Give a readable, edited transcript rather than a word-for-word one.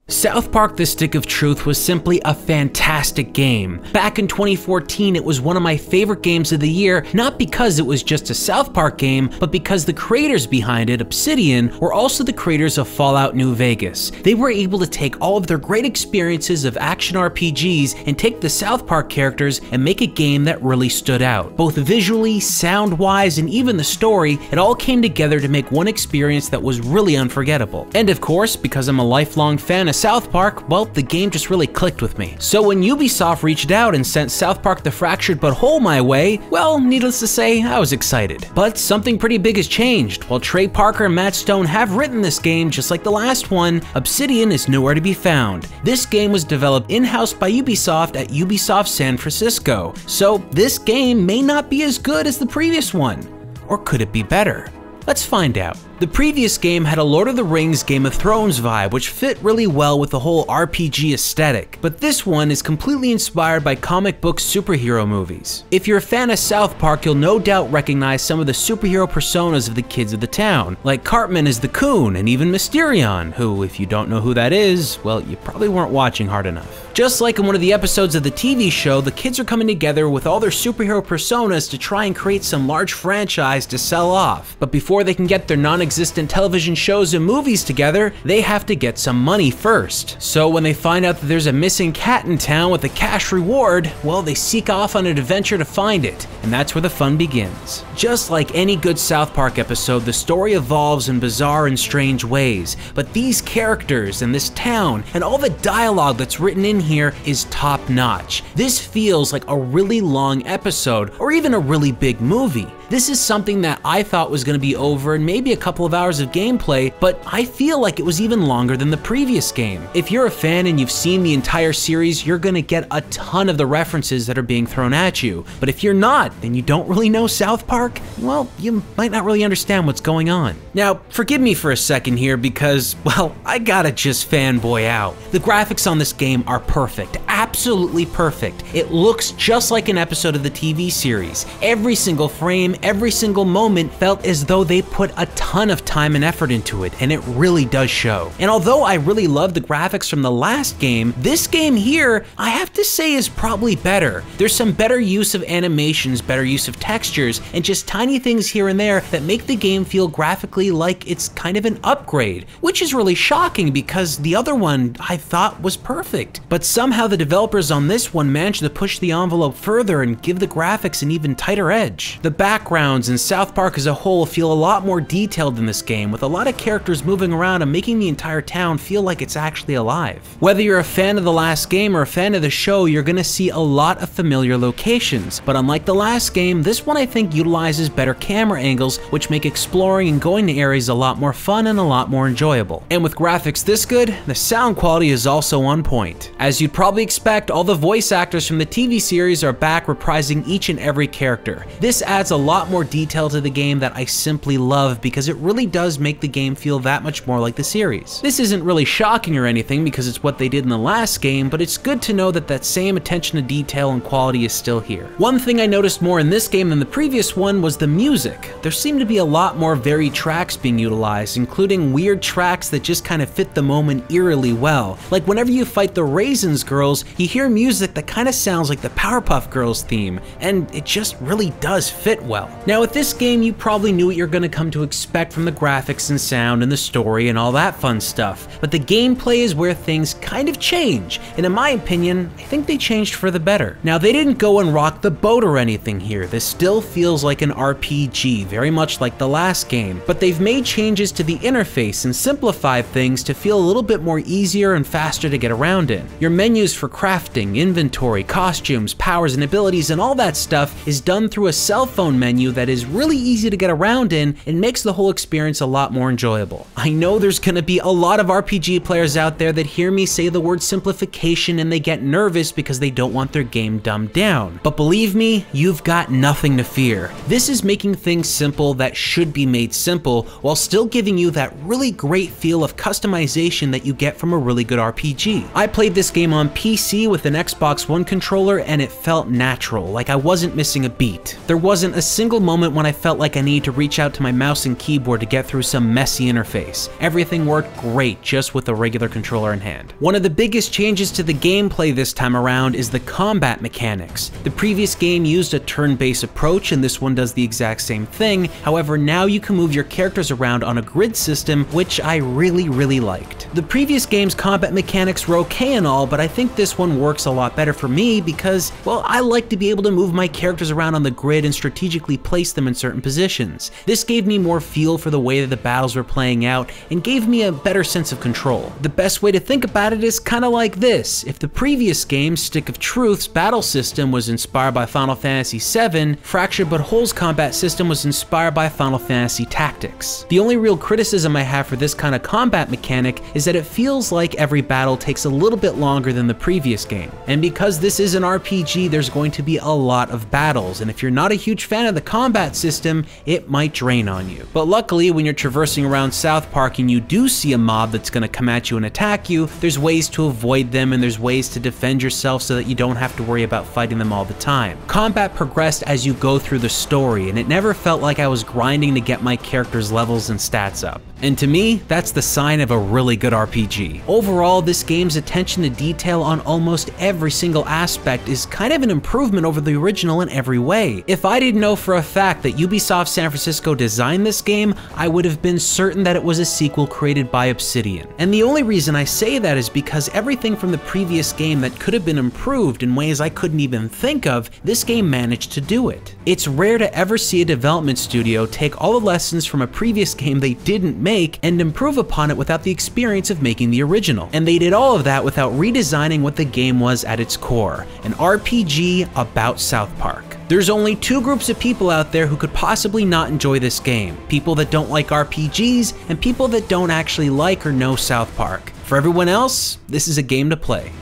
South Park: The Stick of Truth was simply a fantastic game. Back in 2014, it was one of my favorite games of the year, not because it was just a South Park game, but because the creators behind it, Obsidian, were also the creators of Fallout New Vegas. They were able to take all of their great experiences of action RPGs and take the South Park characters and make a game that really stood out. Both visually, sound-wise, and even the story, it all came together to make one experience that was really unforgettable. And of course, because I'm a lifelong fan of South Park, well, the game just really clicked with me. So when Ubisoft reached out and sent South Park: The Fractured But Whole my way, well, needless to say, I was excited. But something pretty big has changed. While Trey Parker and Matt Stone have written this game just like the last one, Obsidian is nowhere to be found. This game was developed in-house by Ubisoft at Ubisoft San Francisco, so this game may not be as good as the previous one. Or could it be better? Let's find out. The previous game had a Lord of the Rings, Game of Thrones vibe, which fit really well with the whole RPG aesthetic, but this one is completely inspired by comic book superhero movies. If you're a fan of South Park, you'll no doubt recognize some of the superhero personas of the kids of the town, like Cartman as the Coon, and even Mysterion, who, if you don't know who that is, well, you probably weren't watching hard enough. Just like in one of the episodes of the TV show, the kids are coming together with all their superhero personas to try and create some large franchise to sell off, but before they can get their non-existent television shows and movies together, they have to get some money first. So when they find out that there's a missing cat in town with a cash reward, well, they seek off on an adventure to find it, and that's where the fun begins. Just like any good South Park episode, the story evolves in bizarre and strange ways, but these characters and this town and all the dialogue that's written in here is top-notch. This feels like a really long episode or even a really big movie. This is something that I thought was going to be over in maybe a couple of hours of gameplay, but I feel like it was even longer than the previous game. If you're a fan and you've seen the entire series, you're going to get a ton of the references that are being thrown at you. But if you're not, and you don't really know South Park, well, you might not really understand what's going on. Now, forgive me for a second here because, well, I gotta just fanboy out. The graphics on this game are perfect, absolutely perfect. It looks just like an episode of the TV series. Every single frame, every single moment felt as though they put a ton of time and effort into it, and it really does show. And although I really love the graphics from the last game, this game here, I have to say, is probably better. There's some better use of animations, better use of textures, and just tiny things here and there that make the game feel graphically like it's kind of an upgrade, which is really shocking because the other one I thought was perfect. But somehow the developers on this one managed to push the envelope further and give the graphics an even tighter edge. The backgrounds in South Park as a whole feel a lot more detailed in this game, with a lot of characters moving around and making the entire town feel like it's actually alive. Whether you're a fan of the last game or a fan of the show, you're gonna see a lot of familiar locations, but unlike the last game, this one I think utilizes better camera angles, which make exploring and going to areas a lot more fun and a lot more enjoyable. And with graphics this good, the sound quality is also on point. As you'd probably expect, all the voice actors from the TV series are back reprising each and every character. This adds a lot more detail to the game that I simply love because it really does make the game feel that much more like the series. This isn't really shocking or anything because it's what they did in the last game, but it's good to know that that same attention to detail and quality is still here. One thing I noticed more in this game than the previous one was the music. There seemed to be a lot more varied tracks being utilized, including weird tracks that just kind of fit the moment eerily well. Like whenever you fight the Raisins Girls, you hear music that kind of sounds like the Powerpuff Girls theme, and it just really does fit well. Now with this game, you probably knew what you're going to come to expect from the graphics and sound and the story and all that fun stuff, but the gameplay is where things kind of change, and in my opinion, I think they changed for the better. Now they didn't go and rock the boat or anything here. This still feels like an RPG, very much like the last game, but they've made changes to the interface and simplified things to feel a little bit more easier and faster to get around in. Your menus for crafting, inventory, costumes, powers and abilities and all that stuff is done through a cell phone menu that is really easy to get around in and makes the whole experience a lot more enjoyable. I know there's gonna be a lot of RPG players out there that hear me say the word simplification and they get nervous because they don't want their game dumbed down. But believe me, you've got nothing to fear. This is making things simple that should be made simple while still giving you that really great feel of customization that you get from a really good RPG. I played this game on PC PC with an Xbox One controller, and it felt natural, like I wasn't missing a beat. There wasn't a single moment when I felt like I needed to reach out to my mouse and keyboard to get through some messy interface. Everything worked great just with a regular controller in hand. One of the biggest changes to the gameplay this time around is the combat mechanics. The previous game used a turn-based approach, and this one does the exact same thing. However, now you can move your characters around on a grid system, which I really liked. The previous game's combat mechanics were okay and all, but I think this one works a lot better for me because, well, I like to be able to move my characters around on the grid and strategically place them in certain positions. This gave me more feel for the way that the battles were playing out and gave me a better sense of control. The best way to think about it is kind of like this. If the previous game, Stick of Truth's battle system was inspired by Final Fantasy VII, Fractured But Whole's combat system was inspired by Final Fantasy Tactics. The only real criticism I have for this kind of combat mechanic is that it feels like every battle takes a little bit longer than the previous game. And because this is an RPG, there's going to be a lot of battles, and if you're not a huge fan of the combat system, it might drain on you. But luckily, when you're traversing around South Park and you do see a mob that's going to come at you and attack you, there's ways to avoid them and there's ways to defend yourself so that you don't have to worry about fighting them all the time. Combat progressed as you go through the story, and it never felt like I was grinding to get my character's levels and stats up. And to me, that's the sign of a really good RPG. Overall, this game's attention to detail on almost every single aspect is kind of an improvement over the original in every way. If I didn't know for a fact that Ubisoft San Francisco designed this game, I would have been certain that it was a sequel created by Obsidian. And the only reason I say that is because everything from the previous game that could have been improved in ways I couldn't even think of, this game managed to do it. It's rare to ever see a development studio take all the lessons from a previous game they didn't make and improve upon it without the experience of making the original. And they did all of that without redesigning what the game was at its core, an RPG about South Park. There's only two groups of people out there who could possibly not enjoy this game: people that don't like RPGs and people that don't actually like or know South Park. For everyone else, this is a game to play.